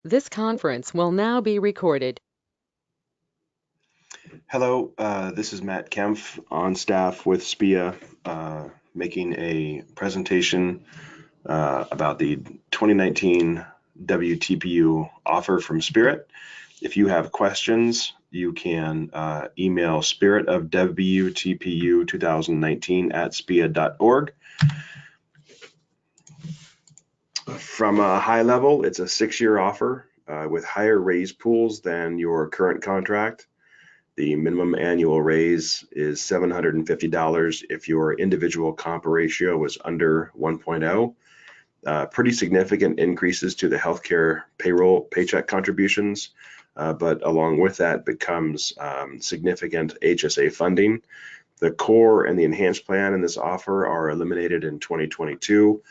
This conference will now be recorded. Hello, this is Matt Kempf on staff with SPEEA, making a presentation about the 2019 WTPU offer from Spirit. If you have questions, you can email Spirit of WTPU 2019 at SPEEA.org. From a high level, it's a 6-year offer with higher raise pools than your current contract. The minimum annual raise is $750 if your individual comp ratio was under 1.0. Pretty significant increases to the healthcare payroll paycheck contributions, but along with that becomes significant HSA funding. The core and the enhanced plan in this offer are eliminated in 2022.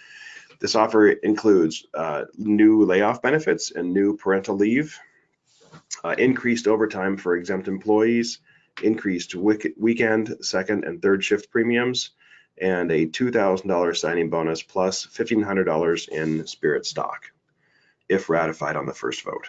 This offer includes new layoff benefits and new parental leave, increased overtime for exempt employees, increased weekend, second, and third shift premiums, and a $2,000 signing bonus plus $1,500 in Spirit stock, if ratified on the first vote.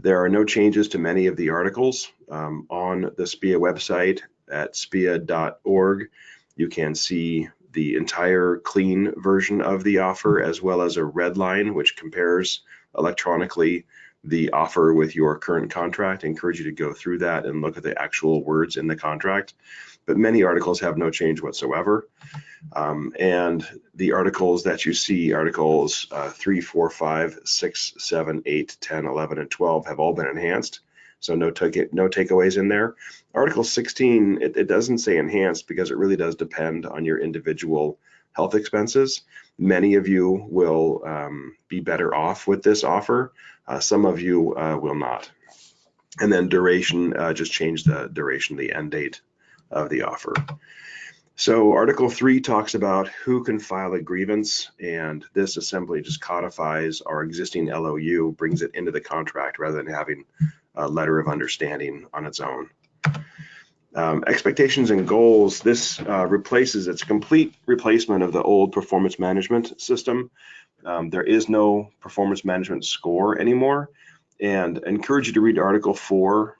There are no changes to many of the articles on the SPEEA website at SPEEA.org. You can see the entire clean version of the offer, as well as a red line which compares electronically the offer with your current contract. I encourage you to go through that and look at the actual words in the contract. But many articles have no change whatsoever. And the articles that you see, articles 3, 4, 5, 6, 7, 8, 10, 11, and 12 have all been enhanced. So no takeaways in there. Article 16, it doesn't say enhanced because it really does depend on your individual health expenses. Many of you will be better off with this offer. Some of you will not. And then duration, just change the duration, the end date of the offer. So Article 3 talks about who can file a grievance, and this assembly just codifies our existing LOU, brings it into the contract rather than having a letter of understanding on its own. Expectations and goals, this replaces, it's a complete replacement of the old performance management system. There is no performance management score anymore, and I encourage you to read Article 4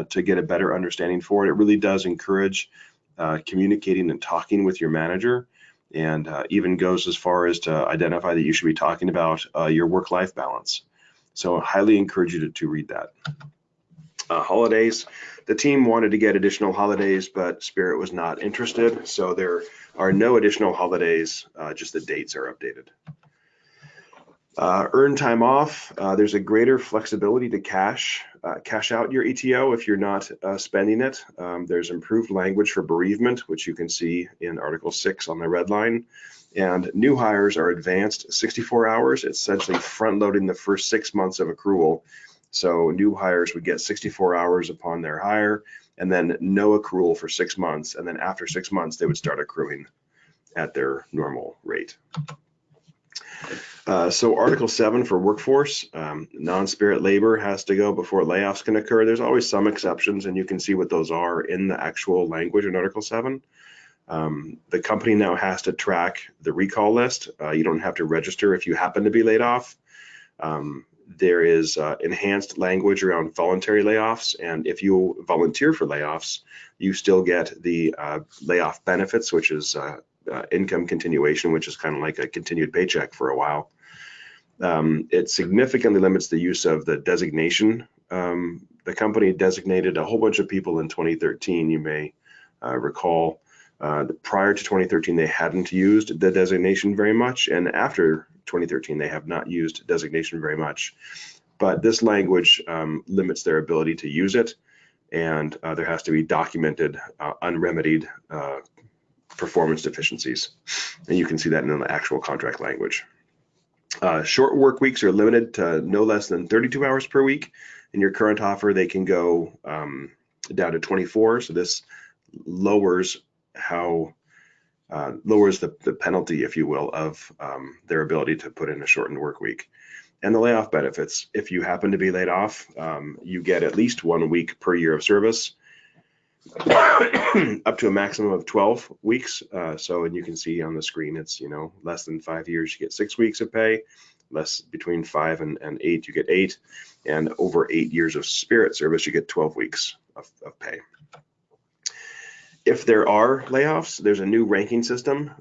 to get a better understanding for it. It really does encourage communicating and talking with your manager, and even goes as far as to identify that you should be talking about your work-life balance. So I highly encourage you to read that. Holidays, the team wanted to get additional holidays, but Spirit was not interested, so there are no additional holidays, just the dates are updated. Earned time off, there's a greater flexibility to cash out your ETO if you're not spending it. There's improved language for bereavement, which you can see in Article 6 on the red line. And new hires are advanced 64 hours. It's essentially front loading the first 6 months of accrual. So new hires would get 64 hours upon their hire, and then no accrual for 6 months. And then after 6 months, they would start accruing at their normal rate. So Article 7 for workforce, non-Spirit labor has to go before layoffs can occur. There's always some exceptions, and you can see what those are in the actual language in Article 7. The company now has to track the recall list. You don't have to register if you happen to be laid off. There is enhanced language around voluntary layoffs, and if you volunteer for layoffs, you still get the layoff benefits, which is income continuation, which is kind of like a continued paycheck for a while. It significantly limits the use of the designation. The company designated a whole bunch of people in 2013, you may recall. Prior to 2013, they hadn't used the designation very much, and after 2013, they have not used designation very much. But this language limits their ability to use it, and there has to be documented, unremedied performance deficiencies. And you can see that in the actual contract language. Short work weeks are limited to no less than 32 hours per week. In your current offer, they can go down to 24. So this lowers the penalty, if you will, of their ability to put in a shortened work week. And the layoff benefits, if you happen to be laid off, you get at least 1 week per year of service, up to a maximum of 12 weeks. And you can see on the screen, it's less than 5 years, you get 6 weeks of pay. less between 5 and 8, you get 8, and over 8 years of Spirit service, you get 12 weeks of pay. If there are layoffs, there's a new ranking system.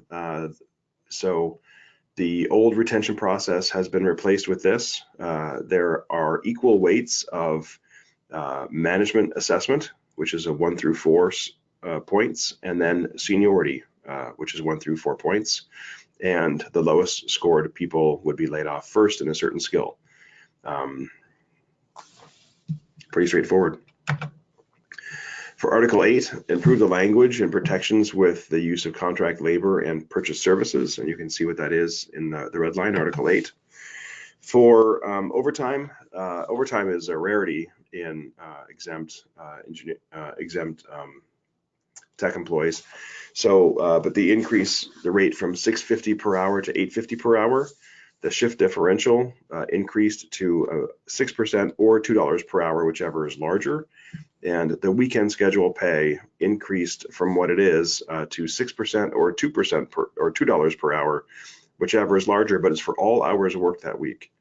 So the old retention process has been replaced with this. There are equal weights of management assessment, which is a 1 through 4 points, and then seniority, which is 1 through 4 points. And the lowest scored people would be laid off first in a certain skill. Pretty straightforward. For Article 8, improve the language and protections with the use of contract labor and purchase services, and you can see what that is in the red line, Article 8. For overtime, overtime is a rarity in exempt tech employees. So, but the increase the rate from $6.50 per hour to $8.50 per hour. The shift differential increased to 6% or $2 per hour, whichever is larger. And the weekend schedule pay increased from what it is to 6% or 2% or $2 per hour, whichever is larger, but it's for all hours worked that week.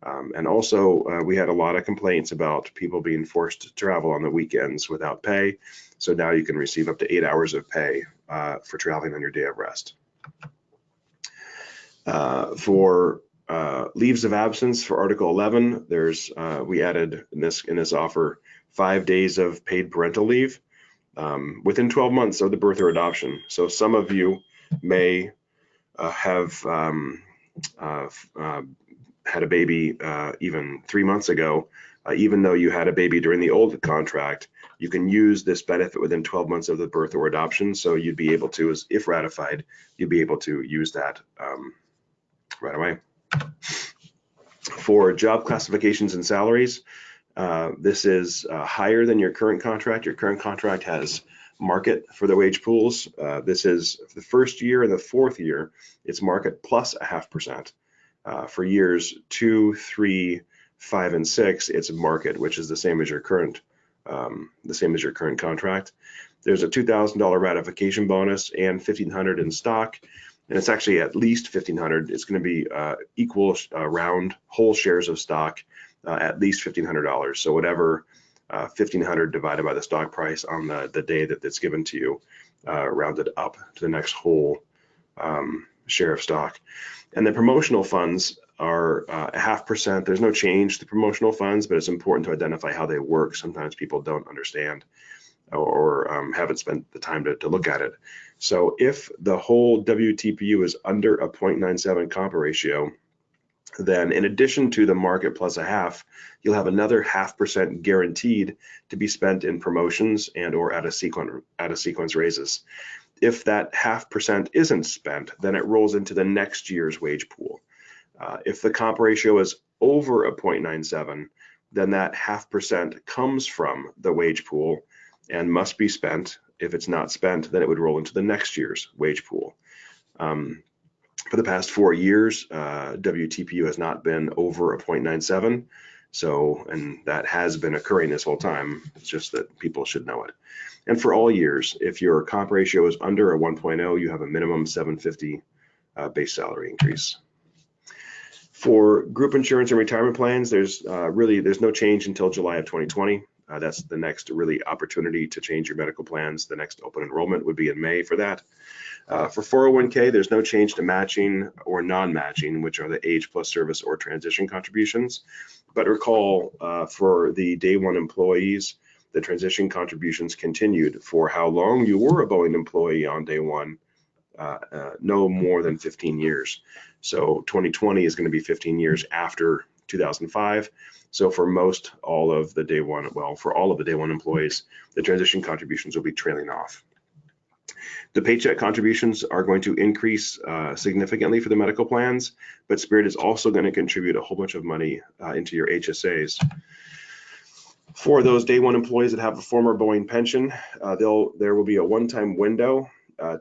And also, we had a lot of complaints about people being forced to travel on the weekends without pay. So now you can receive up to 8 hours of pay for traveling on your day of rest. For leaves of absence for Article 11, there's we added in this offer 5 days of paid parental leave within 12 months of the birth or adoption. So some of you may have had a baby even 3 months ago, even though you had a baby during the old contract. You can use this benefit within 12 months of the birth or adoption. So you'd be able to, if ratified, you'd be able to use that right away. For job classifications and salaries, this is higher than your current contract. Your current contract has market for the wage pools. This is the first year and the fourth year, it's market plus 0.5%. For years 2, 3, 5, and 6, it's market, which is the same as your current contract. There's a $2,000 ratification bonus and $1,500 in stock, and it's actually at least $1,500. It's going to be equal round whole shares of stock, at least $1,500. So whatever $1,500 divided by the stock price on the day that it's given to you, rounded up to the next whole share of stock. And the promotional funds are 0.5%. There's no change to promotional funds, but it's important to identify how they work. Sometimes people don't understand or haven't spent the time to look at it. So if the whole WTPU is under a 0.97 comp ratio, then in addition to the market plus 0.5, you'll have another 0.5% guaranteed to be spent in promotions and or out of sequence raises. If that 0.5% isn't spent, then it rolls into the next year's wage pool. If the comp ratio is over a 0.97, then that 0.5% comes from the wage pool and must be spent. If it's not spent, then it would roll into the next year's wage pool. For the past 4 years, WTPU has not been over a 0.97. So, and that has been occurring this whole time. It's just that people should know it. And for all years, if your comp ratio is under a 1.0, you have a minimum $750 base salary increase. For group insurance and retirement plans, there's no change until July of 2020. That's the next really opportunity to change your medical plans. The next open enrollment would be in May for that. For 401k, there's no change to matching or non-matching, which are the age plus service or transition contributions. But recall, for the day one employees, the transition contributions continued for how long you were a Boeing employee on day one, no more than 15 years. So 2020 is going to be 15 years after 2005. So for all of the day one employees, the transition contributions will be trailing off. The paycheck contributions are going to increase significantly for the medical plans, but Spirit is also going to contribute a whole bunch of money into your HSAs. For those day one employees that have a former Boeing pension, there will be a one-time window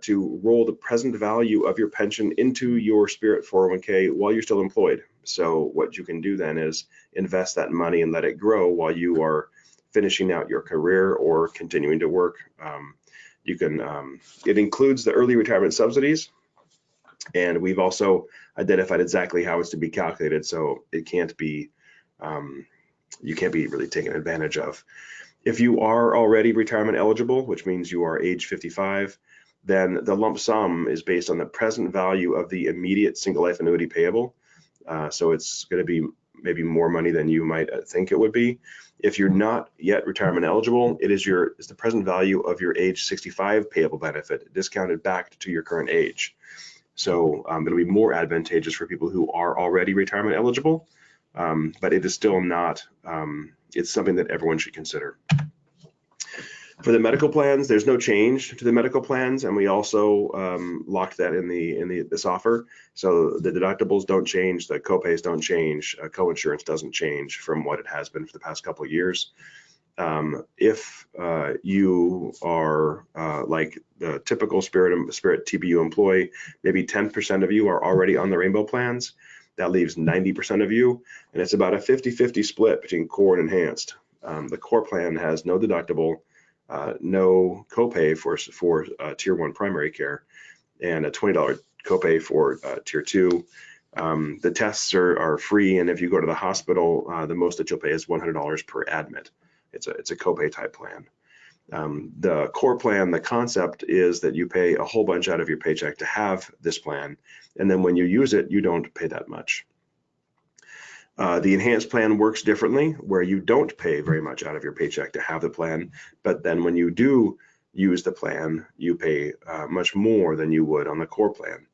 to roll the present value of your pension into your Spirit 401k while you're still employed. So what you can do then is invest that money and let it grow while you are finishing out your career or continuing to work. It includes the early retirement subsidies, And we've also identified exactly how it's to be calculated, so it can't be, you can't be really taken advantage of. If you are already retirement eligible, which means you are age 55, then the lump sum is based on the present value of the immediate single life annuity payable. So it's going to be maybe more money than you might think it would be. If you're not yet retirement eligible, it's the present value of your age 65 payable benefit discounted back to your current age. So it'll be more advantageous for people who are already retirement eligible, but it is still not, it's something that everyone should consider. For the medical plans, there's no change to the medical plans, and we also locked that in this offer. So the deductibles don't change, the copays don't change, coinsurance doesn't change from what it has been for the past couple of years. If you are like the typical Spirit TPU employee, maybe 10% of you are already on the rainbow plans. That leaves 90% of you, and it's about a 50-50 split between core and enhanced. The core plan has no deductible, no copay for tier 1 primary care, and a $20 copay for tier 2. The tests are free, and if you go to the hospital, the most that you'll pay is $100 per admit. It's a copay type plan. The core plan, the concept is that you pay a whole bunch out of your paycheck to have this plan, and then when you use it, you don't pay that much. The enhanced plan works differently, where you don't pay very much out of your paycheck to have the plan, but then when you do use the plan, you pay much more than you would on the core plan.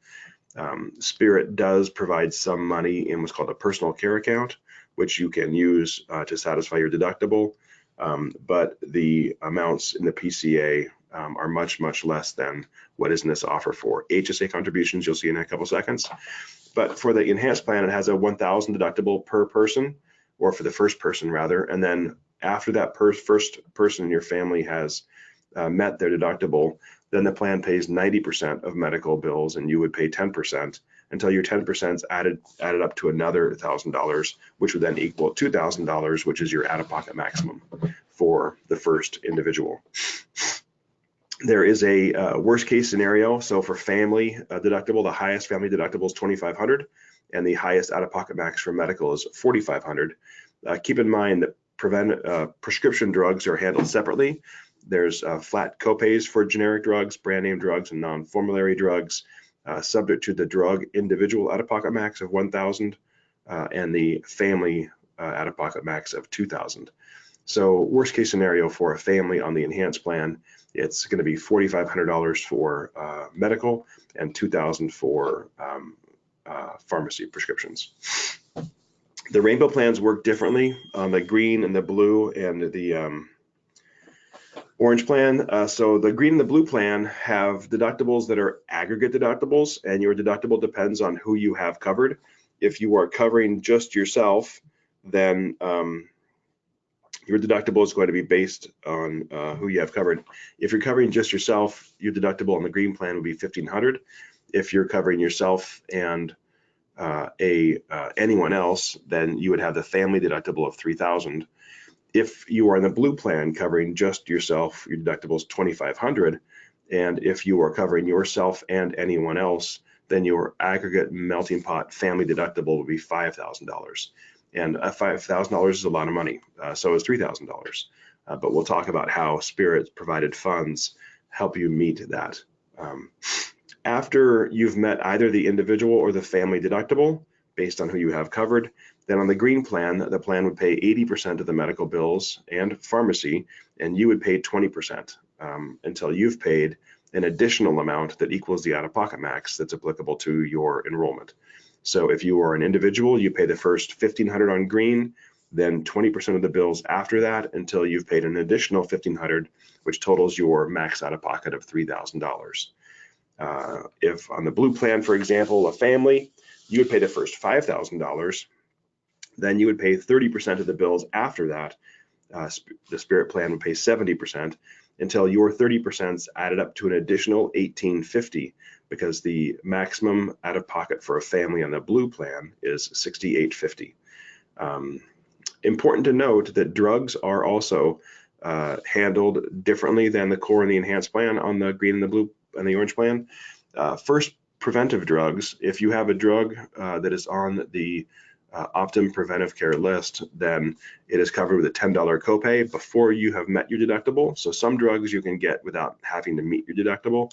Spirit does provide some money in what's called a personal care account, which you can use to satisfy your deductible, but the amounts in the PCA are much, much less than what is in this offer for HSA contributions. You'll see in a couple seconds. But for the enhanced plan, it has a $1,000 deductible per person, or for the first person rather. And then after that first person in your family has met their deductible, then the plan pays 90% of medical bills, and you would pay 10% until your 10% is added up to another $1,000, which would then equal $2,000, which is your out-of-pocket maximum for the first individual. There is a worst case scenario. So for family deductible, the highest family deductible is $2,500, and the highest out-of-pocket max for medical is $4,500. Keep in mind that prescription drugs are handled separately. There's flat copays for generic drugs, brand name drugs, and non-formulary drugs, subject to the drug individual out-of-pocket max of $1,000 and the family out-of-pocket max of $2,000. So worst case scenario for a family on the enhanced plan, it's going to be $4,500 for medical and $2,000 for pharmacy prescriptions. The rainbow plans work differently on the green and the blue and the orange plan. So the green and the blue plan have deductibles that are aggregate deductibles, and your deductible depends on who you have covered. If you are covering just yourself, then your deductible is going to be based on who you have covered. If you're covering just yourself, your deductible on the green plan would be $1,500. If you're covering yourself and anyone else, then you would have the family deductible of $3,000. If you are in the blue plan covering just yourself, your deductible is $2,500. And if you are covering yourself and anyone else, then your aggregate melting pot family deductible would be $5,000. And $5,000 is a lot of money. So is $3,000. But we'll talk about how Spirit provided funds help you meet that. After you've met either the individual or the family deductible, based on who you have covered, then on the green plan, the plan would pay 80% of the medical bills and pharmacy, and you would pay 20% until you've paid an additional amount that equals the out-of-pocket max that's applicable to your enrollment. So if you are an individual, you pay the first $1,500 on green, then 20% of the bills after that until you've paid an additional $1,500, which totals your max out-of-pocket of $3,000. If on the blue plan, for example, a family, you would pay the first $5,000, then you would pay 30% of the bills after that. The Spirit plan would pay 70% until your 30% is added up to an additional $1,850, because the maximum out of pocket for a family on the blue plan is $6,850. Important to note that drugs are also handled differently than the core and the enhanced plan on the green and the blue and the orange plan. First preventive drugs, if you have a drug that is on the Optum preventive care list, then it is covered with a $10 copay before you have met your deductible. So some drugs you can get without having to meet your deductible.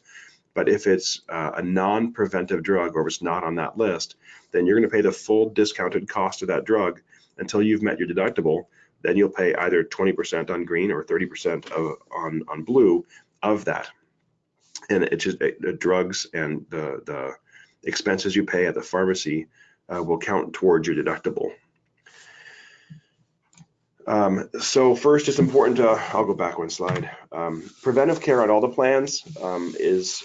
But if it's a non-preventive drug or if it's not on that list, then you're going to pay the full discounted cost of that drug until you've met your deductible. Then you'll pay either 20% on green or 30% on blue of that. And it's just the drugs and the expenses you pay at the pharmacy will count towards your deductible. So first, it's important to, I'll go back one slide. Preventive care on all the plans is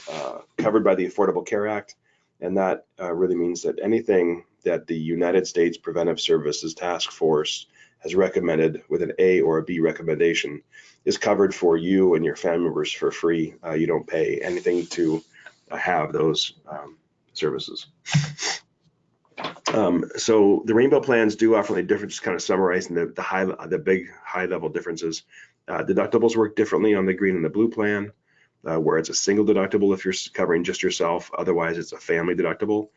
covered by the Affordable Care Act, and that really means that anything that the United States Preventive Services Task Force has recommended with an A or a B recommendation is covered for you and your family members for free. You don't pay anything to have those services. So the rainbow plans do offer a different, just kind of summarizing the big high level differences. Deductibles work differently on the green and the blue plan, where it's a single deductible if you're covering just yourself. Otherwise, it's a family deductible.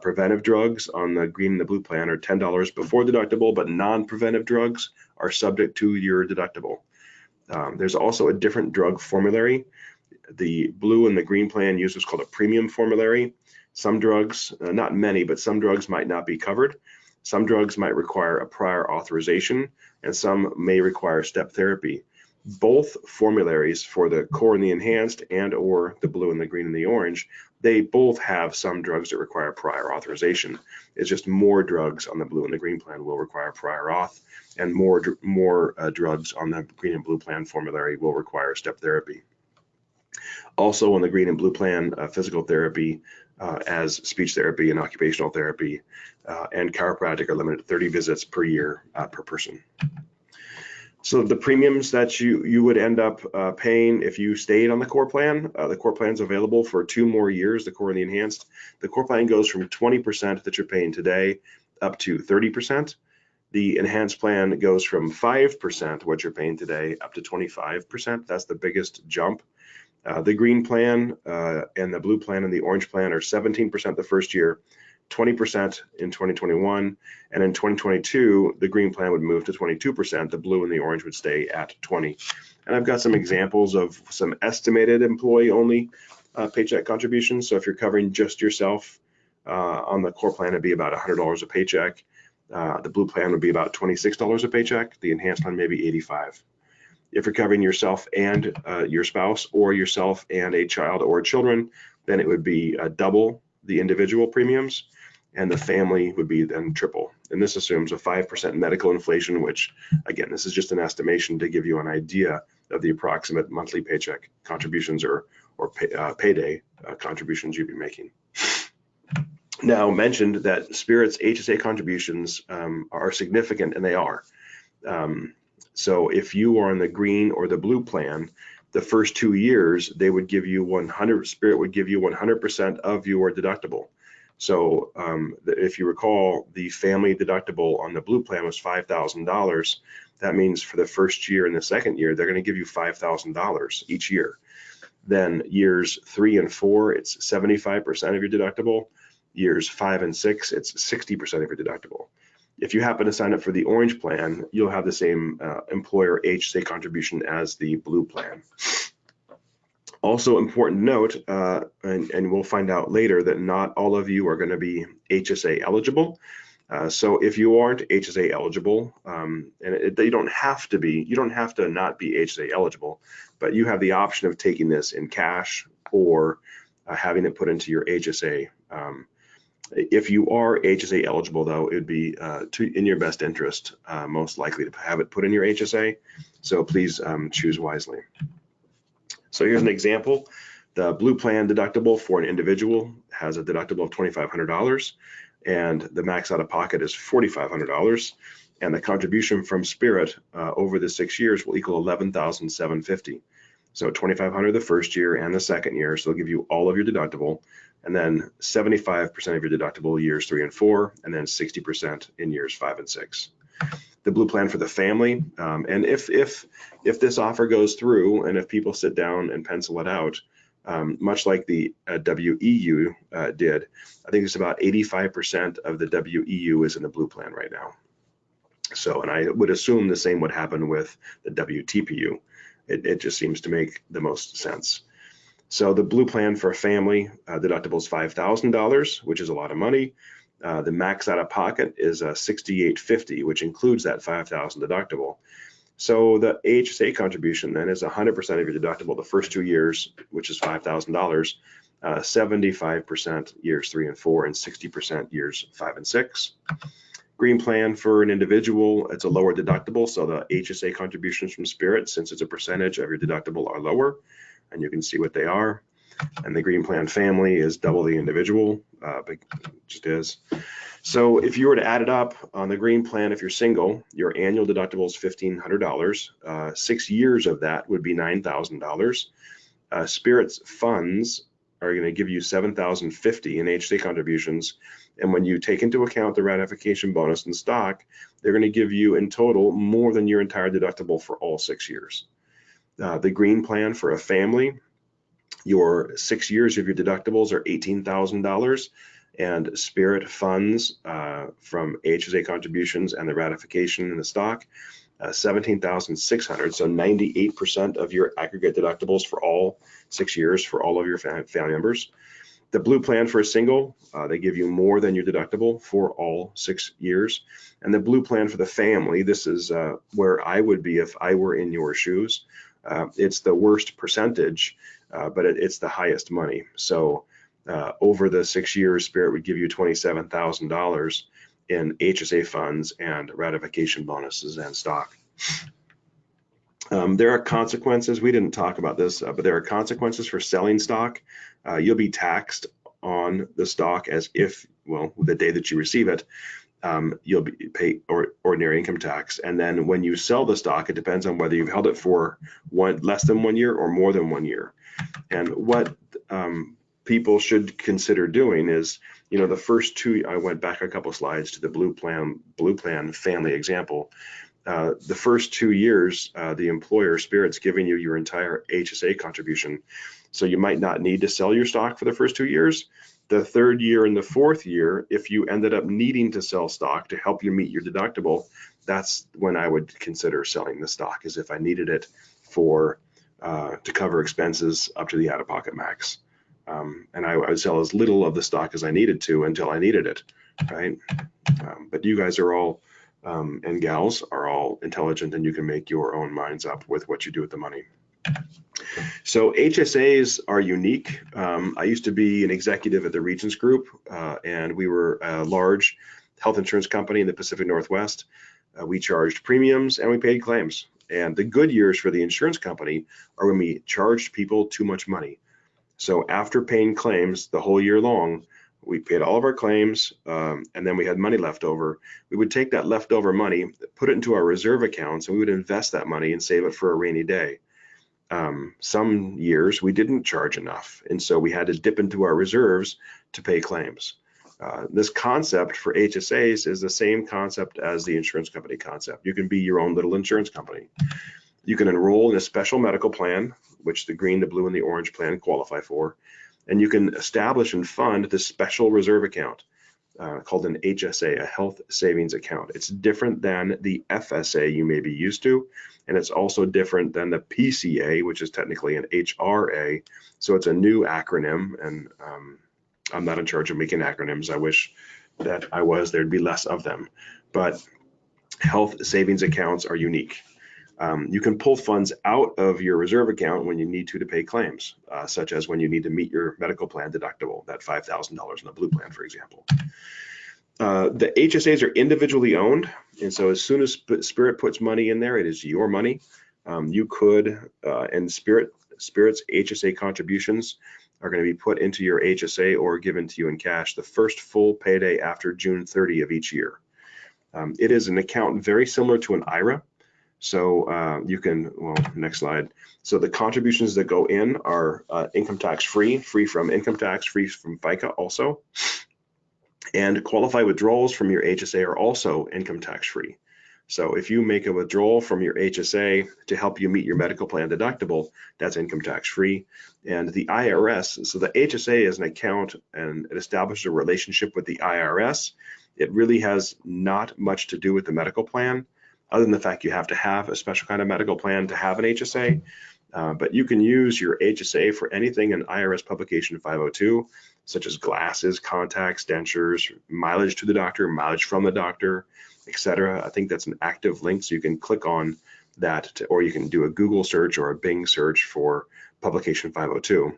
Preventive drugs on the green and the blue plan are $10 before deductible, but non-preventive drugs are subject to your deductible. There's also a different drug formulary. The blue and the green plan use what's called a premium formulary. Some drugs, not many, but some drugs might not be covered. Some drugs might require a prior authorization, and some may require step therapy. Both formularies for the core and the enhanced and or the blue and the green and the orange, they both have some drugs that require prior authorization. It's just more drugs on the blue and the green plan will require prior auth, and more drugs on the green and blue plan formulary will require step therapy. Also on the green and blue plan, physical therapy as speech therapy and occupational therapy and chiropractic are limited to 30 visits per year per person. So the premiums that you would end up paying if you stayed on the core plan is available for 2 more years, the core and the enhanced. The core plan goes from 20% that you're paying today up to 30%. The enhanced plan goes from 5%, what you're paying today, up to 25%. That's the biggest jump. The green plan and the blue plan and the orange plan are 17% the first year, 20% in 2021, and in 2022, the green plan would move to 22%, the blue and the orange would stay at 20. And I've got some examples of some estimated employee-only paycheck contributions. So if you're covering just yourself on the core plan, it'd be about $100 a paycheck. The blue plan would be about $26 a paycheck. The enhanced plan may be $85. If you're covering yourself and your spouse, or yourself and a child or children, then it would be double the individual premiums, and the family would be then triple. And this assumes a 5% medical inflation, which again, this is just an estimation to give you an idea of the approximate monthly paycheck contributions or payday contributions you'd be making. Now, mentioned that Spirit's HSA contributions are significant, and they are. So if you are on the green or the blue plan, the first 2 years, they would give you Spirit would give you 100% of your deductible. So if you recall, the family deductible on the blue plan was $5,000. That means for the first year and the second year, they're going to give you $5,000 each year. Then years 3 and 4, it's 75% of your deductible. Years 5 and 6, it's 60% of your deductible. If you happen to sign up for the orange plan, you'll have the same employer HSA contribution as the blue plan. Also important to note, and we'll find out later, that not all of you are going to be HSA eligible. So if you aren't HSA eligible, you don't have to not be HSA eligible, but you have the option of taking this in cash or having it put into your HSA. If you are HSA eligible, though, it would be in your best interest, most likely, to have it put in your HSA. So please choose wisely. So here's an example. The blue plan deductible for an individual has a deductible of $2,500, and the max out of pocket is $4,500. And the contribution from Spirit over the 6 years will equal $11,750. So $2,500 the first year and the second year, so they'll give you all of your deductible, and then 75% of your deductible years 3 and 4, and then 60% in years 5 and 6. The blue plan for the family, and if this offer goes through, and if people sit down and pencil it out, much like the WEU did. I think it's about 85% of the WEU is in the blue plan right now. So, and I would assume the same would happen with the WTPU. It just seems to make the most sense. So the blue plan for a family deductible is $5,000, which is a lot of money. The max out of pocket is $6,850, which includes that $5,000 deductible. So the AHSA contribution then is 100% of your deductible the first 2 years, which is $5,000, 75% years 3 and 4, and 60% years 5 and 6. Green plan for an individual, it's a lower deductible, so the HSA contributions from Spirit, since it's a percentage of your deductible, are lower, and you can see what they are. And the green plan family is double the individual, but it just is. So if you were to add it up on the green plan, if you're single, your annual deductible is $1,500. 6 years of that would be $9,000. Spirit's funds are going to give you $7,050 in HSA contributions. And when you take into account the ratification bonus and stock, they're going to give you in total more than your entire deductible for all 6 years. The green plan for a family, your 6 years of your deductibles are $18,000, and Spirit funds from HSA contributions and the ratification and the stock, $17,600. So 98% of your aggregate deductibles for all 6 years for all of your family members. The blue plan for a single, they give you more than your deductible for all 6 years. And the blue plan for the family, this is where I would be if I were in your shoes. It's the worst percentage, but it's the highest money. So over the 6 years, Spirit would give you $27,000 in HSA funds and ratification bonuses and stock. There are consequences. We didn't talk about this, but there are consequences for selling stock. You'll be taxed on the stock as if, well, the day that you receive it, you'll pay ordinary income tax. And then when you sell the stock, it depends on whether you've held it for less than 1 year or more than 1 year. And what people should consider doing is, you know, the first two, I went back a couple slides to the blue plan family example. The first 2 years, the employer, Spirit's giving you your entire HSA contribution. So you might not need to sell your stock for the first 2 years. The third year and the fourth year, if you ended up needing to sell stock to help you meet your deductible, that's when I would consider selling the stock, as if I needed it for to cover expenses up to the out-of-pocket max. And I would sell as little of the stock as I needed to until I needed it, right? But you guys are all, and gals are all intelligent, and you can make your own minds up with what you do with the money. So HSAs are unique. I used to be an executive at the Regions Group, and we were a large health insurance company in the Pacific Northwest. We charged premiums and we paid claims. And the good years for the insurance company are when we charged people too much money. So after paying claims the whole year long, we paid all of our claims, and then we had money left over. We would take that leftover money, put it into our reserve accounts, and we would invest that money and save it for a rainy day. Some years we didn't charge enough, and so we had to dip into our reserves to pay claims. This concept for HSAs is the same concept as the insurance company concept. You can be your own little insurance company. You can enroll in a special medical plan, which the green, the blue, and the orange plan qualify for, and you can establish and fund this special reserve account called an HSA, a health savings account. It's different than the FSA you may be used to, and it's also different than the PCA, which is technically an HRA. So it's a new acronym, and I'm not in charge of making acronyms. I wish that I was. There'd be less of them. But health savings accounts are unique. You can pull funds out of your reserve account when you need to pay claims, such as when you need to meet your medical plan deductible, that $5,000 in the blue plan, for example. The HSAs are individually owned, and so as soon as Spirit puts money in there, it is your money. You could, and Spirit's HSA contributions are going to be put into your HSA or given to you in cash the first full payday after June 30 of each year. It is an account very similar to an IRA. So you can, well, next slide. So the contributions that go in are income tax free from income tax, free from FICA also. And qualified withdrawals from your HSA are also income tax free. So if you make a withdrawal from your HSA to help you meet your medical plan deductible, that's income tax free. And the IRS, so the HSA is an account and it establishes a relationship with the IRS. It really has not much to do with the medical plan, other than the fact you have to have a special kind of medical plan to have an HSA. But you can use your HSA for anything in IRS Publication 502, such as glasses, contacts, dentures, mileage to the doctor, mileage from the doctor, etc. I think that's an active link, so you can click on that, or you can do a Google search or a Bing search for Publication 502.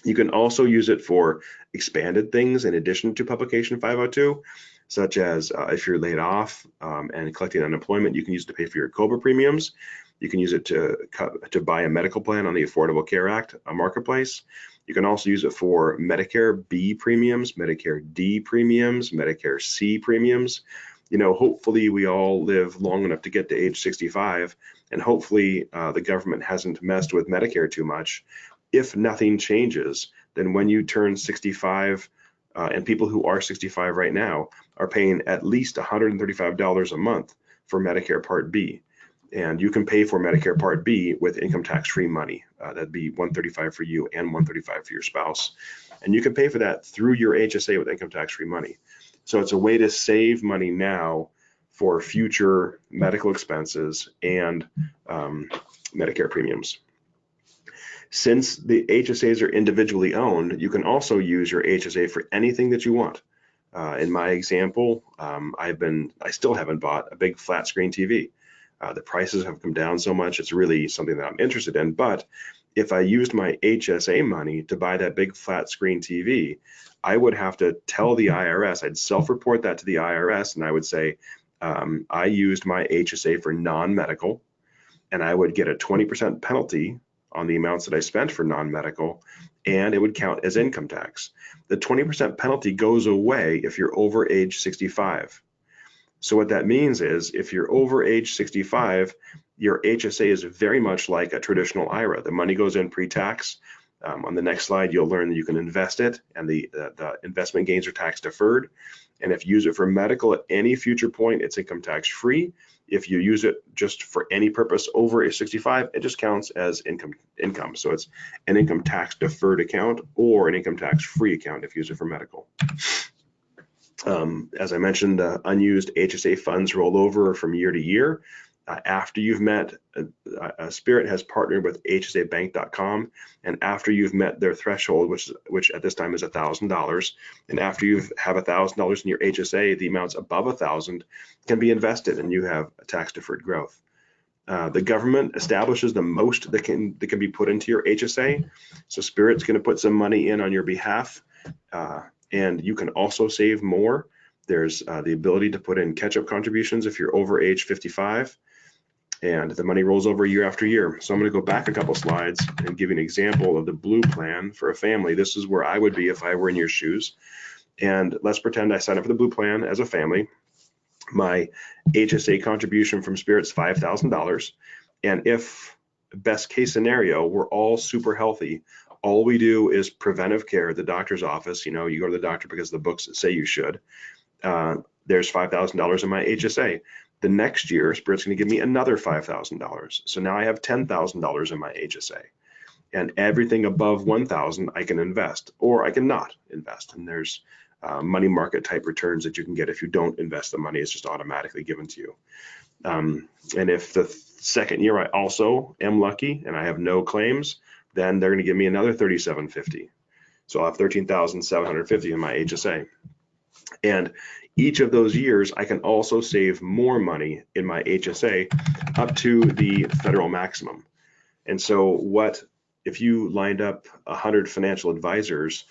You can also use it for expanded things in addition to Publication 502, such as if you're laid off and collecting unemployment, you can use it to pay for your COBRA premiums. You can use it to buy a medical plan on the Affordable Care Act marketplace. You can also use it for Medicare B premiums, Medicare D premiums, Medicare C premiums. You know, hopefully we all live long enough to get to age 65, and hopefully the government hasn't messed with Medicare too much. If nothing changes, then when you turn 65, and people who are 65 right now are paying at least $135 a month for Medicare Part B. And you can pay for Medicare Part B with income tax-free money. That'd be $135 for you and $135 for your spouse. And you can pay for that through your HSA with income tax-free money. So it's a way to save money now for future medical expenses and Medicare premiums. Since the HSAs are individually owned, you can also use your HSA for anything that you want. In my example, I still haven't bought a big flat screen TV. The prices have come down so much, it's really something that I'm interested in. But if I used my HSA money to buy that big flat screen TV, I would have to tell the IRS, I'd self-report that to the IRS, and I would say, I used my HSA for non-medical, and I would get a 20% penalty on the amounts that I spent for non-medical, and it would count as income tax. The 20% penalty goes away if you're over age 65. So what that means is if you're over age 65, your HSA is very much like a traditional IRA. The money goes in pre-tax. On the next slide, you'll learn that you can invest it, and the investment gains are tax deferred. And if you use it for medical at any future point, it's income tax free. If you use it just for any purpose over age 65, it just counts as income. So it's an income tax deferred account or an income tax free account if you use it for medical. As I mentioned, unused HSA funds roll over from year to year. After you've met, Spirit has partnered with hsabank.com, and after you've met their threshold, which at this time is $1,000, and after you have $1,000 in your HSA, the amounts above $1,000 can be invested, and you have a tax-deferred growth. The government establishes the most that can be put into your HSA, so Spirit's going to put some money in on your behalf, and you can also save more. There's the ability to put in catch-up contributions if you're over age 55. And the money rolls over year after year. So I'm going to go back a couple slides and give you an example of the blue plan for a family. This is where I would be if I were in your shoes. And let's pretend I sign up for the blue plan as a family. My HSA contribution from Spirit's $5,000. And if best case scenario, we're all super healthy, all we do is preventive care at the doctor's office. You know, you go to the doctor because the books say you should. There's $5,000 in my HSA. The next year, Spirit's going to give me another $5,000. So now I have $10,000 in my HSA. And everything above $1,000 I can invest, or I can not invest. And there's money market type returns that you can get if you don't invest the money. It's just automatically given to you. And if the second year I also am lucky and I have no claims, then they're going to give me another $3,750. So I'll have $13,750 in my HSA. And each of those years, I can also save more money in my HSA up to the federal maximum. And so what if you lined up 100 financial advisors,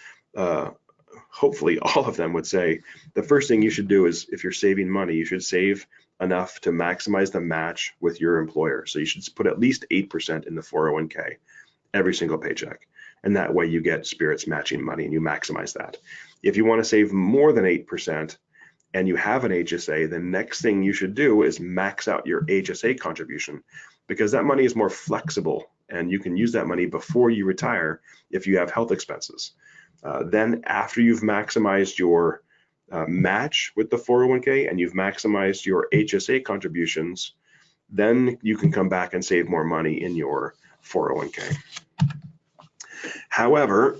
hopefully all of them would say, the first thing you should do is, if you're saving money, you should save enough to maximize the match with your employer. So you should put at least 8% in the 401k every single paycheck. And that way you get Spirit's matching money and you maximize that. If you want to save more than 8% and you have an HSA, the next thing you should do is max out your HSA contribution, because that money is more flexible and you can use that money before you retire if you have health expenses. Then after you've maximized your match with the 401k and you've maximized your HSA contributions, then you can come back and save more money in your 401k. However,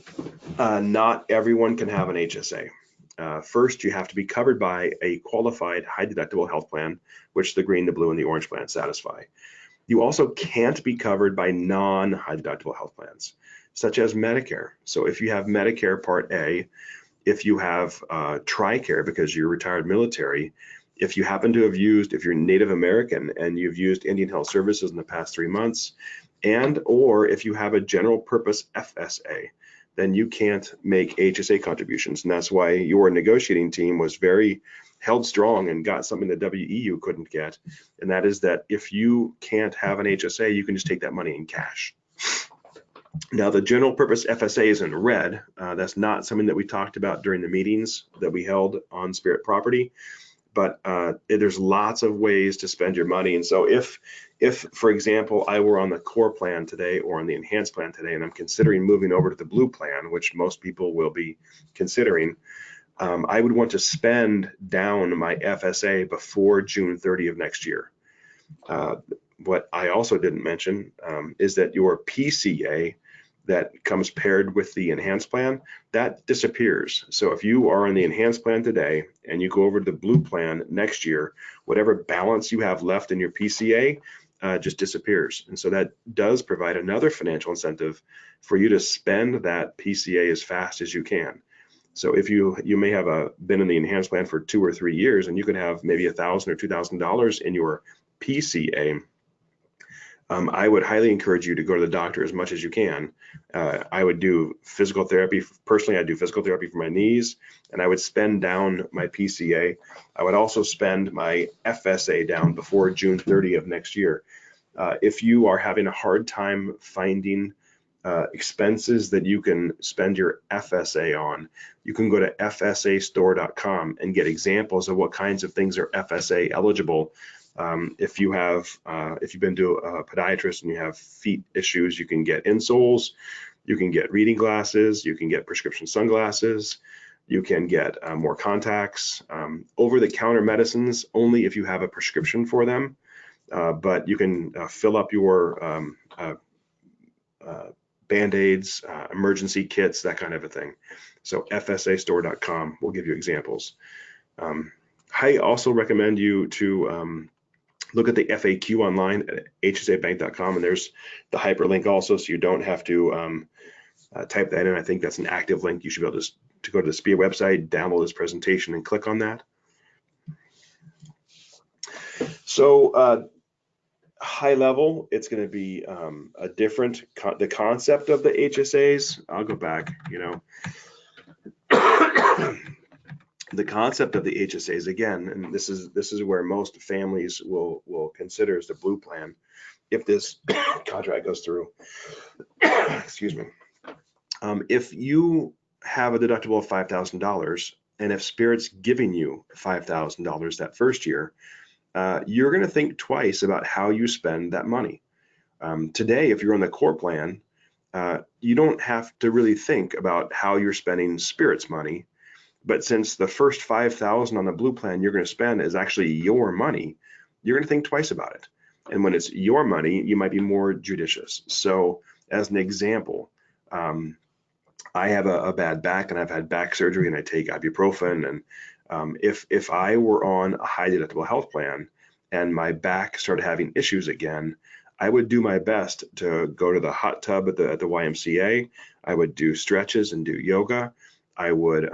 not everyone can have an HSA. First, you have to be covered by a qualified high deductible health plan, which the green, the blue, and the orange plans satisfy. You also can't be covered by non-high deductible health plans, such as Medicare. So if you have Medicare Part A, if you have TRICARE because you're retired military, if you happen to have used, if you're Native American and you've used Indian Health Services in the past 3 months, and or if you have a general purpose FSA, then you can't make HSA contributions. And that's why your negotiating team was very held strong and got something that WEU couldn't get. And that is that if you can't have an HSA, you can just take that money in cash. Now, the general purpose FSA is in red. That's not something that we talked about during the meetings that we held on Spirit property, but there's lots of ways to spend your money. And so if, for example, I were on the core plan today or on the enhanced plan today, and I'm considering moving over to the blue plan, which most people will be considering, I would want to spend down my FSA before June 30 of next year. What I also didn't mention is that your PCA that comes paired with the enhanced plan, that disappears. So if you are on the enhanced plan today and you go over to the blue plan next year, whatever balance you have left in your PCA just disappears. And so that does provide another financial incentive for you to spend that PCA as fast as you can. So if you may have been in the enhanced plan for 2 or 3 years and you could have maybe $1,000 or $2,000 in your PCA, I would highly encourage you to go to the doctor as much as you can. I would do physical therapy. Personally, I do physical therapy for my knees, and I would spend down my PCA. I would also spend my FSA down before June 30 of next year. If you are having a hard time finding expenses that you can spend your FSA on, you can go to fsastore.com and get examples of what kinds of things are FSA eligible. If you've been to a podiatrist and you have feet issues, you can get insoles, you can get reading glasses, you can get prescription sunglasses, you can get more contacts, over-the-counter medicines only if you have a prescription for them, but you can fill up your Band-Aids, emergency kits, that kind of a thing. So fsastore.com will give you examples. I also recommend you to look at the FAQ online at hsabank.com, and there's the hyperlink also, so you don't have to type that in. I think that's an active link. You should be able to go to the SPEEA website, download this presentation, and click on that. So high level, it's going to be a different, the concept of the HSAs. I'll go back, the concept of the HSAs again, and this is where most families will consider is the blue plan if this contract goes through. Excuse me. If you have a deductible of $5,000, and if Spirit's giving you $5,000 that first year, you're going to think twice about how you spend that money. Today, if you're on the core plan, you don't have to really think about how you're spending Spirit's money. But since the first $5,000 on the blue plan you're going to spend is actually your money, you're going to think twice about it. And when it's your money, you might be more judicious. So as an example, I have a bad back and I've had back surgery and I take ibuprofen. And if I were on a high deductible health plan and my back started having issues again, I would do my best to go to the hot tub at the YMCA. I would do stretches and do yoga. I would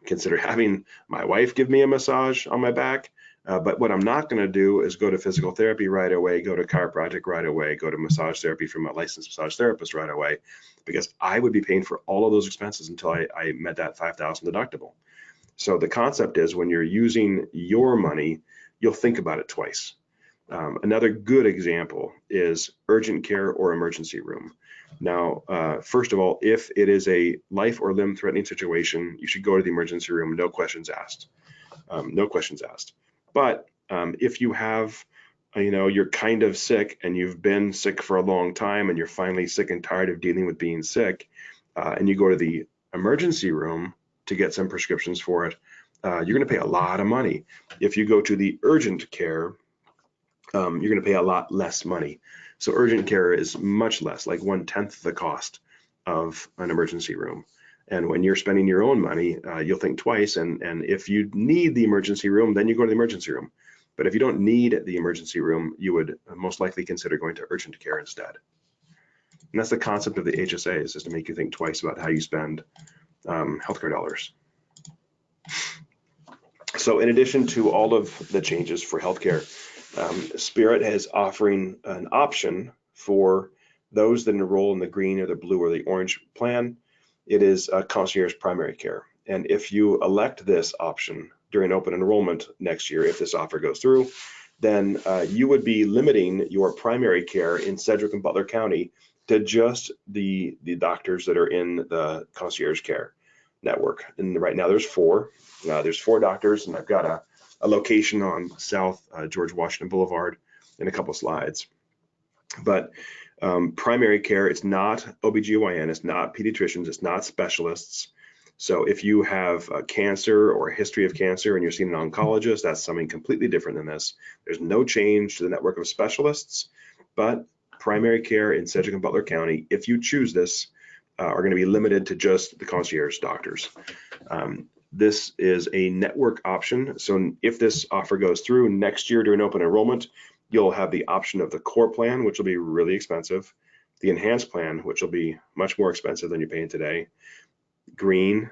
consider having my wife give me a massage on my back. But what I'm not going to do is go to physical therapy right away, go to chiropractic right away, go to massage therapy from a licensed massage therapist right away, because I would be paying for all of those expenses until I met that $5,000 deductible. So the concept is when you're using your money, you'll think about it twice. Another good example is urgent care or emergency room. Now, first of all, if it is a life or limb threatening situation, you should go to the emergency room, no questions asked. No questions asked. But if you have, you're kind of sick and you've been sick for a long time and you're finally sick and tired of dealing with being sick, and you go to the emergency room, to get some prescriptions for it, you're going to pay a lot of money. If you go to the urgent care, you're going to pay a lot less money. So urgent care is much less, like 1/10 the cost of an emergency room. And when you're spending your own money, you'll think twice. And if you need the emergency room, then you go to the emergency room. But if you don't need the emergency room, you would most likely consider going to urgent care instead. And that's the concept of the HSAs, is to make you think twice about how you spend healthcare dollars. So in addition to all of the changes for healthcare, Spirit is offering an option for those that enroll in the green or the blue or the orange plan. It is concierge primary care. And if you elect this option during open enrollment next year, if this offer goes through, then you would be limiting your primary care in Sedgwick and Butler County to just the doctors that are in the concierge care network. And right now there's four. There's 4 doctors, and I've got a location on South George Washington Boulevard in a couple slides. But primary care, it's not OBGYN, it's not pediatricians, it's not specialists. So if you have cancer or a history of cancer and you're seeing an oncologist, that's something completely different than this. There's no change to the network of specialists, but primary care in Sedgwick and Butler County, if you choose this, are going to be limited to just the concierge doctors. This is a network option. So if this offer goes through next year during open enrollment, you'll have the option of the core plan, which will be really expensive, the enhanced plan, which will be much more expensive than you're paying today, green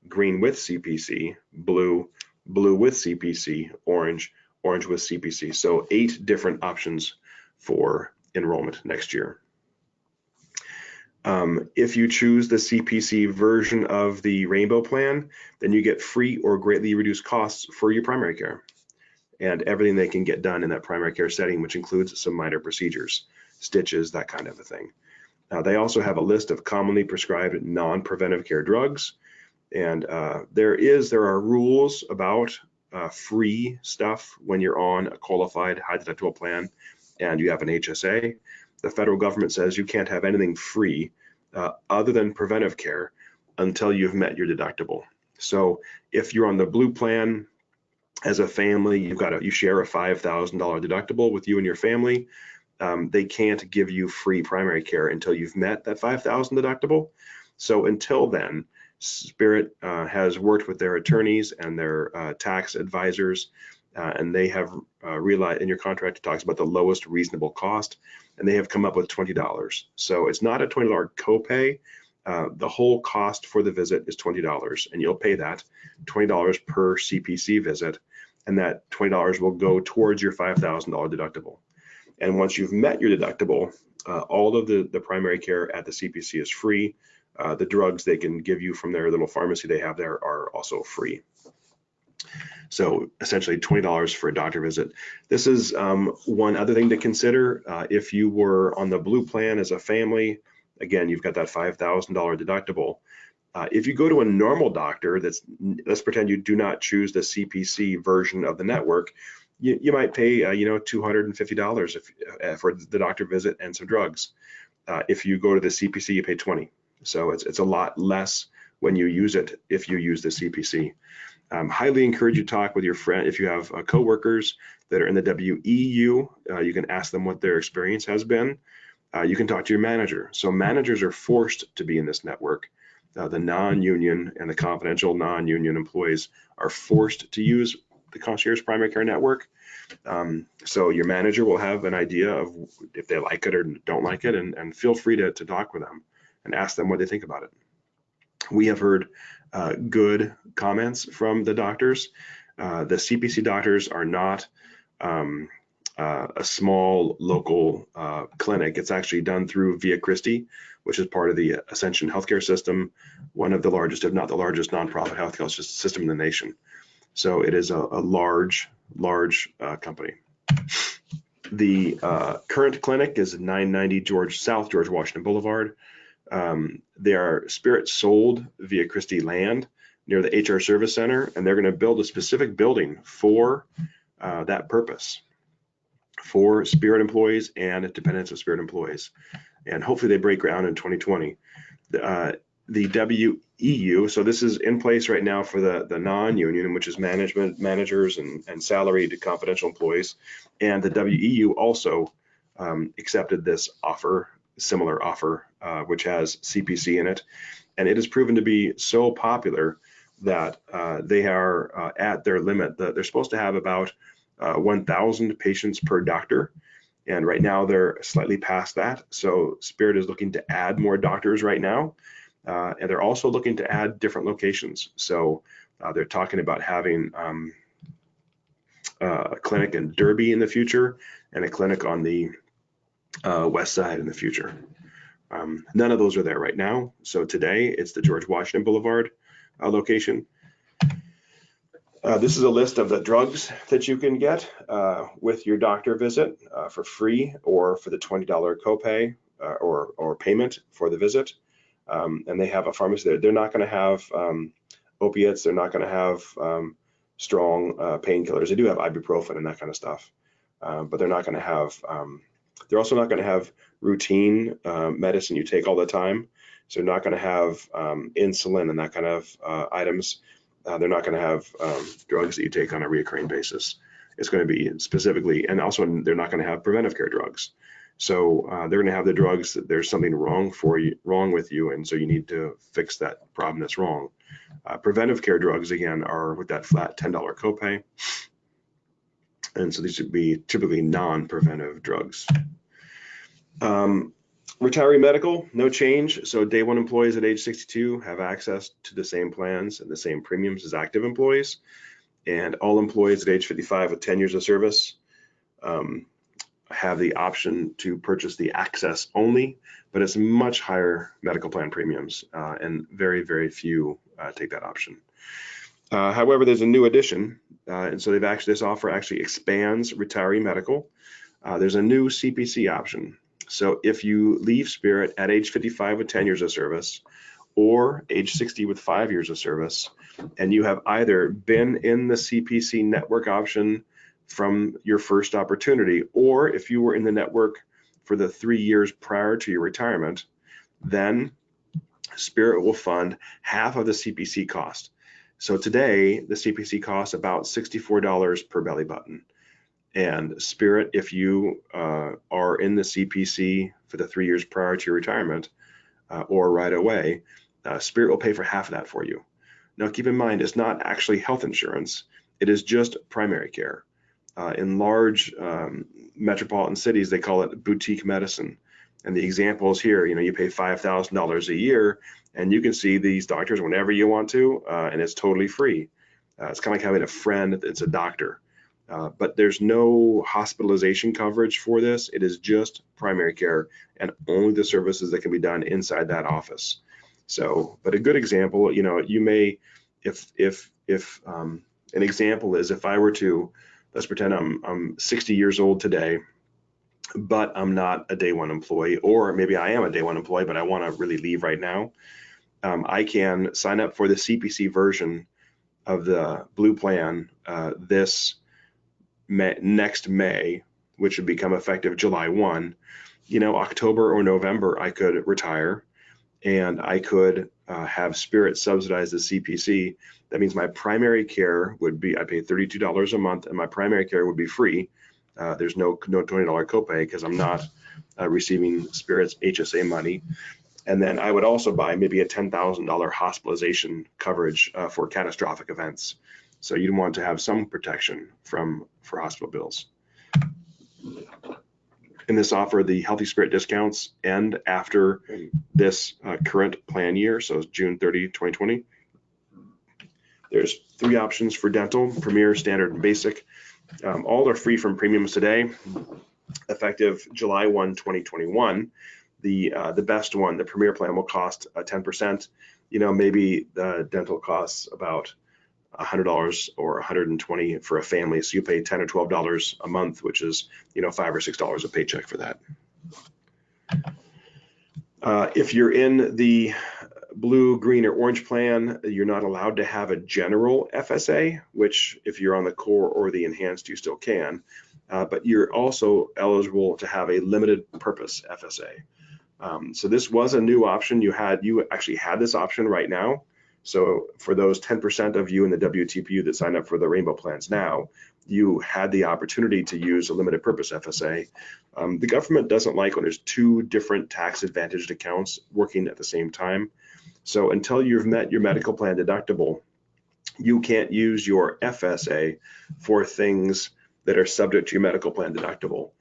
with CPC, blue with CPC, orange with CPC. So 8 different options for enrollment next year. If you choose the CPC version of the Rainbow plan, then you get free or greatly reduced costs for your primary care and everything they can get done in that primary care setting, which includes some minor procedures, stitches, that kind of a thing. They also have a list of commonly prescribed non-preventive care drugs. And there are rules about free stuff when you're on a qualified high deductible plan and you have an HSA. The federal government says you can't have anything free other than preventive care until you've met your deductible. So if you're on the blue plan as a family, you share a $5,000 deductible with you and your family. They can't give you free primary care until you've met that $5,000 deductible. So until then, Spirit has worked with their attorneys and their tax advisors, and they have realized in your contract it talks about the lowest reasonable cost, and they have come up with $20. So it's not a $20 copay. The whole cost for the visit is $20, and you'll pay that $20 per CPC visit, and that $20 will go towards your $5,000 deductible. And once you've met your deductible, all of the primary care at the CPC is free. The drugs they can give you from their little pharmacy they have there are also free. So essentially $20 for a doctor visit. This is one other thing to consider. If you were on the blue plan as a family, again, you've got that $5,000 deductible. If you go to a normal doctor, let's pretend you do not choose the CPC version of the network, you might pay $250 for the doctor visit and some drugs. If you go to the CPC, you pay $20. So it's a lot less when you use it if you use the CPC. Highly encourage you to talk with your friend. If you have coworkers that are in the WEU, you can ask them what their experience has been. You can talk to your manager. So managers are forced to be in this network. The non-union and the confidential non-union employees are forced to use the concierge primary care network. So your manager will have an idea of if they like it or don't like it, and feel free to talk with them and ask them what they think about it. We have heard good comments from the doctors. The CPC doctors are not a small local clinic. It's actually done through Via Christi, which is part of the Ascension healthcare system, one of the largest, if not the largest, nonprofit healthcare system in the nation. So it is a large company. The current clinic is 990 South George Washington Boulevard. They are Spirit sold Via Christi land near the HR Service Center, and they're going to build a specific building for that purpose, for Spirit employees and dependents of Spirit employees. And hopefully they break ground in 2020. The WEU, so this is in place right now for the non-union, which is management, managers, and salaried confidential employees. And the WEU also accepted this offer, similar offer, which has CPC in it. And it has proven to be so popular that they are at their limit. They're supposed to have about 1,000 patients per doctor. And right now they're slightly past that. So Spirit is looking to add more doctors right now. And they're also looking to add different locations. So they're talking about having a clinic in Derby in the future and a clinic on the west side in the future. None of those are there right now. So today it's the George Washington Boulevard location. This is a list of the drugs that you can get with your doctor visit for free or for the $20 copay or payment for the visit. And they have a pharmacy there. They're not going to have opiates. They're not going to have strong painkillers. They do have ibuprofen and that kind of stuff, but they're not going to have. They're also not going to have routine medicine you take all the time. So they're not going to have insulin and that kind of items. They're not going to have drugs that you take on a recurring basis. It's going to be specifically, and also they're not going to have preventive care drugs. So they're going to have the drugs that there's something wrong with you, and so you need to fix that problem that's wrong. Preventive care drugs, again, are with that flat $10 copay. And so these would be typically non-preventive drugs. Retiree medical, no change. So day one employees at age 62 have access to the same plans and the same premiums as active employees. And all employees at age 55 with 10 years of service have the option to purchase the access only, but it's much higher medical plan premiums, and very, very few take that option. However, there's a new addition, and so this offer actually expands retiree medical. There's a new CPC option. So if you leave Spirit at age 55 with 10 years of service or age 60 with 5 years of service, and you have either been in the CPC network option from your first opportunity, or if you were in the network for the 3 years prior to your retirement, then Spirit will fund half of the CPC cost. So today, the CPC costs about $64 per belly button. And Spirit, if you are in the CPC for the 3 years prior to your retirement or right away, Spirit will pay for half of that for you. Now, keep in mind, it's not actually health insurance. It is just primary care. In large metropolitan cities, they call it boutique medicine. And the example is here, you pay $5,000 a year and you can see these doctors whenever you want to, and it's totally free. It's kind of like having a friend that's a doctor. But there's no hospitalization coverage for this. It is just primary care and only the services that can be done inside that office. So, but a good example, you may, if an example is if I were to, let's pretend I'm 60 years old today, but I'm not a day one employee, or maybe I am a day one employee, but I want to really leave right now. I can sign up for the CPC version of the Blue plan next May, which would become effective July 1. October or November, I could retire and I could have Spirit subsidize the CPC. That means my primary care would be, I pay $32 a month and my primary care would be free. There's no $20 copay because I'm not receiving Spirit's HSA money. And then I would also buy maybe a $10,000 hospitalization coverage for catastrophic events. So you'd want to have some protection for hospital bills. In this offer, the Healthy Spirit discounts end after this current plan year, so it's June 30, 2020. There's 3 options for dental: Premier, Standard, and Basic. All are free from premiums today, effective July 1, 2021. The best one, the Premier plan, will cost 10%. Maybe the dental costs about $100 or $120 for a family, so you pay $10 or $12 a month, which is $5 or $6 a paycheck for that. If you're in the blue, green, or orange plan, you're not allowed to have a general FSA, which if you're on the core or the enhanced, you still can. But you're also eligible to have a limited purpose FSA. So this was a new option. You actually had this option right now. So for those 10% of you in the WTPU that signed up for the Rainbow plans now, you had the opportunity to use a limited purpose FSA. The government doesn't like when there's two different tax advantaged accounts working at the same time. So until you've met your medical plan deductible, you can't use your FSA for things that are subject to your medical plan deductible.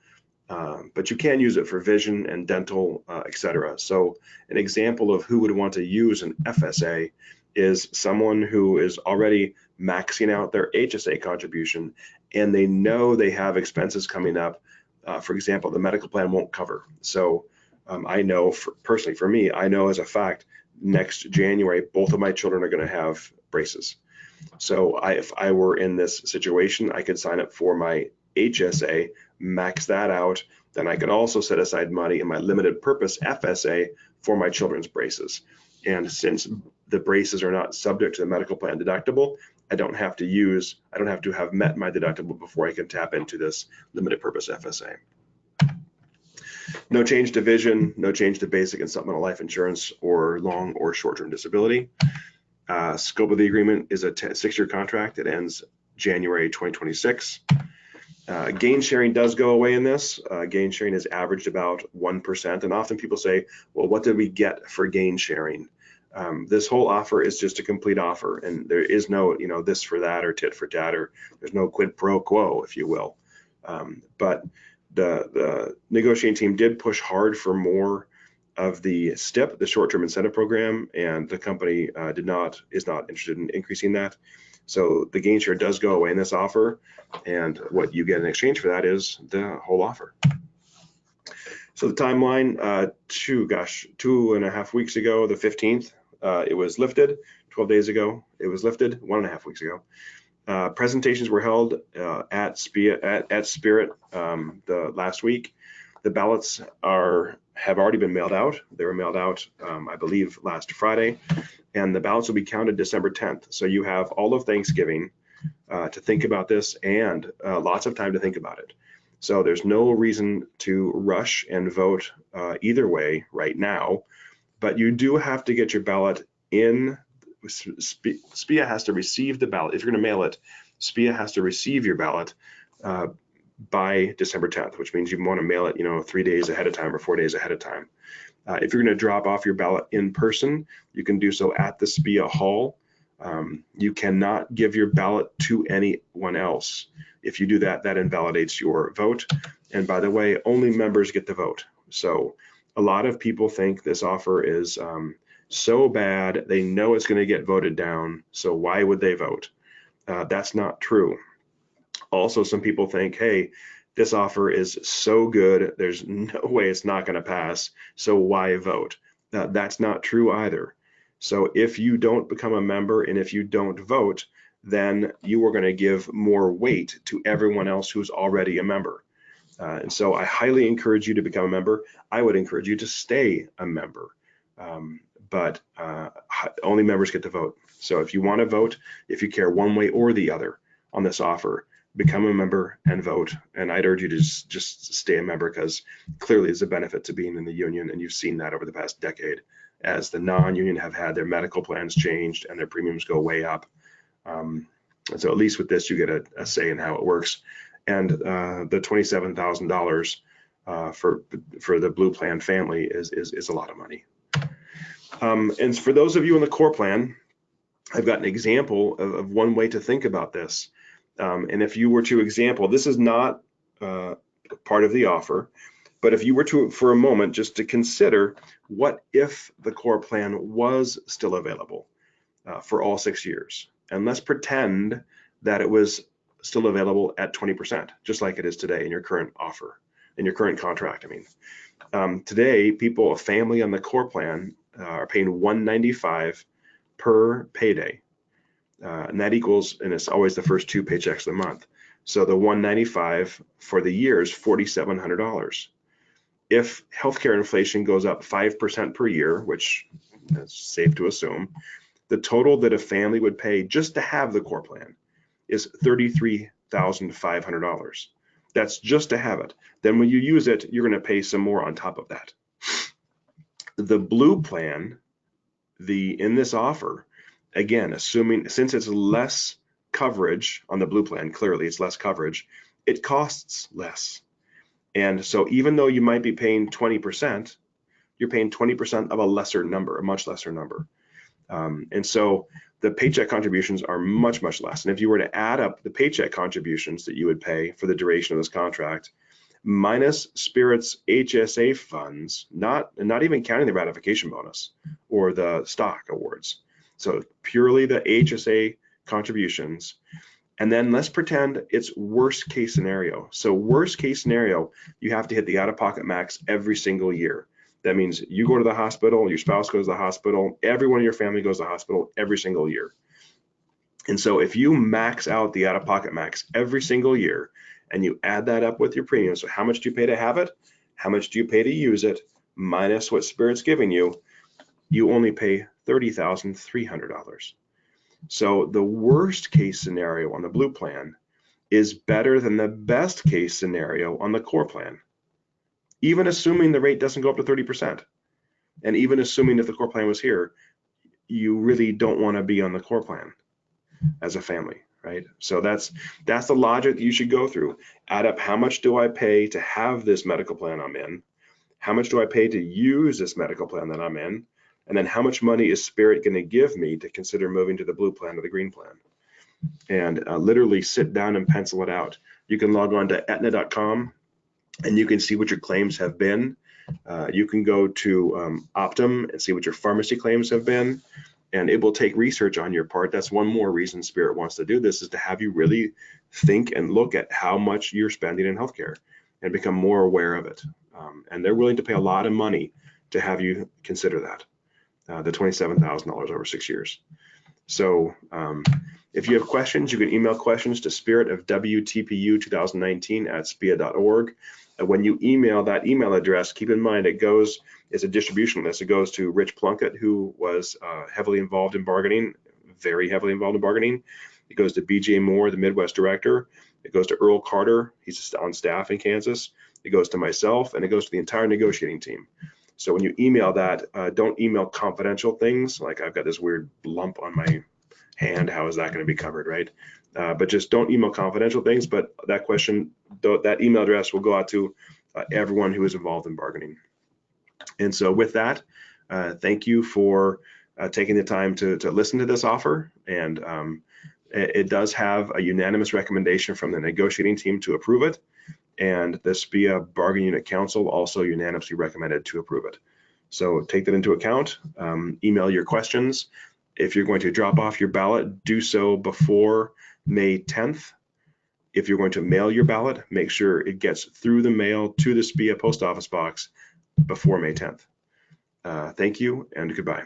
But you can use it for vision and dental, et cetera. So an example of who would want to use an FSA is someone who is already maxing out their HSA contribution and they know they have expenses coming up. For example, the medical plan won't cover. So I know personally for me, I know as a fact, next January, both of my children are going to have braces. So if I were in this situation, I could sign up for my HSA, max that out. Then I could also set aside money in my limited purpose FSA for my children's braces. And since the braces are not subject to the medical plan deductible, I don't have to have met my deductible before I can tap into this limited purpose FSA. No change to vision, no change to basic and supplemental life insurance or long or short-term disability. Scope of the agreement is a 6-year contract. It ends January 2026. Gain sharing does go away in this. Gain sharing is averaged about 1%. And often people say, well, what did we get for gain sharing? This whole offer is just a complete offer. And there is no, this for that or tit for tat, or there's no quid pro quo, if you will. But the negotiating team did push hard for more of the STIP, the short-term incentive program, and the company is not interested in increasing that. So the gain share does go away in this offer, and what you get in exchange for that is the whole offer. So the timeline, 2.5 weeks ago, the 15th, it was lifted. 12 days ago, it was lifted. 1.5 weeks ago. Presentations were held at SPEEA, at Spirit the last week. The ballots have already been mailed out. They were mailed out, I believe, last Friday, and the ballots will be counted December 10th. So you have all of Thanksgiving to think about this and lots of time to think about it. So there's no reason to rush and vote either way right now, but you do have to get your ballot in. SPEEA has to receive the ballot. If you're going to mail it, SPEEA has to receive your ballot by December 10th, which means you want to mail it, 3 days ahead of time or 4 days ahead of time. If you're going to drop off your ballot in person, you can do so at the SPEEA hall. You cannot give your ballot to anyone else. If you do that, that invalidates your vote. And by the way, only members get the vote. So a lot of people think this offer is so bad, they know it's going to get voted down. So why would they vote? That's not true. Also, some people think, hey, this offer is so good, there's no way it's not going to pass, so why vote? That's not true either. So if you don't become a member and if you don't vote, then you are going to give more weight to everyone else who's already a member. And so I highly encourage you to become a member. I would encourage you to stay a member, but only members get to vote. So if you want to vote, if you care one way or the other on this offer, become a member and vote. And I'd urge you to just stay a member, because clearly there's a benefit to being in the union, and you've seen that over the past decade as the non-union have had their medical plans changed and their premiums go way up. And so at least with this, you get a say in how it works. And the $27,000 for the Blue Plan family is a lot of money. And for those of you in the core plan, I've got an example of one way to think about this. And if you were to example, this is not part of the offer, but if you were to, for a moment, just to consider, what if the core plan was still available for all 6 years? And let's pretend that it was still available at 20%, just like it is today in your current offer, in your current contract. I mean, today, a family on the core plan are paying $195 per payday. And that equals, and it's always the first 2 paychecks of the month. So the $195 for the year is $4,700. If healthcare inflation goes up 5% per year, which is safe to assume, the total that a family would pay just to have the core plan is $33,500. That's just to have it. Then when you use it, you're going to pay some more on top of that. The blue plan, in this offer, again, assuming since it's less coverage on the blue plan, clearly it's less coverage, it costs less. And so even though you might be paying 20%, you're paying 20% of a lesser number, a much lesser number. And so the paycheck contributions are much, much less. And if you were to add up the paycheck contributions that you would pay for the duration of this contract, minus Spirit's HSA funds, not even counting the ratification bonus or the stock awards. So purely the HSA contributions. And then let's pretend it's worst case scenario. So worst case scenario, you have to hit the out-of-pocket max every single year. That means you go to the hospital, your spouse goes to the hospital, everyone in your family goes to the hospital every single year. And so if you max out the out-of-pocket max every single year, and you add that up with your premium, so how much do you pay to have it? How much do you pay to use it? Minus what Spirit's giving you, you only pay $30,300. So the worst case scenario on the blue plan is better than the best case scenario on the core plan, even assuming the rate doesn't go up to 30%. And even assuming if the core plan was here, you really don't want to be on the core plan as a family, right? So that's the logic that you should go through. Add up how much do I pay to have this medical plan I'm in? How much do I pay to use this medical plan that I'm in? And then how much money is Spirit going to give me to consider moving to the blue plan or the green plan? And literally sit down and pencil it out. You can log on to Aetna.com and you can see what your claims have been. You can go to Optum and see what your pharmacy claims have been. And it will take research on your part. That's one more reason Spirit wants to do this, is to have you really think and look at how much you're spending in healthcare and become more aware of it. And they're willing to pay a lot of money to have you consider that, the $27,000 over 6 years. So if you have questions, you can email questions to Spirit of WTPU 2019 at SPEEA.org. When you email that email address, keep in mind it's a distribution list. It goes to Rich Plunkett, who was heavily involved in bargaining, very heavily involved in bargaining. It goes to BJ Moore, the Midwest director. It goes to Earl Carter. He's on staff in Kansas. It goes to myself, and it goes to the entire negotiating team. So when you email that, don't email confidential things like I've got this weird lump on my hand. How is that going to be covered, right? But just don't email confidential things. But that email address will go out to everyone who is involved in bargaining. And so with that, thank you for taking the time to listen to this offer. And it does have a unanimous recommendation from the negotiating team to approve it. And the SPEEA Bargaining Unit Council also unanimously recommended to approve it. So take that into account. Email your questions. If you're going to drop off your ballot, do so before May 10th. If you're going to mail your ballot, make sure it gets through the mail to the SPEEA post office box before May 10th. Thank you and goodbye.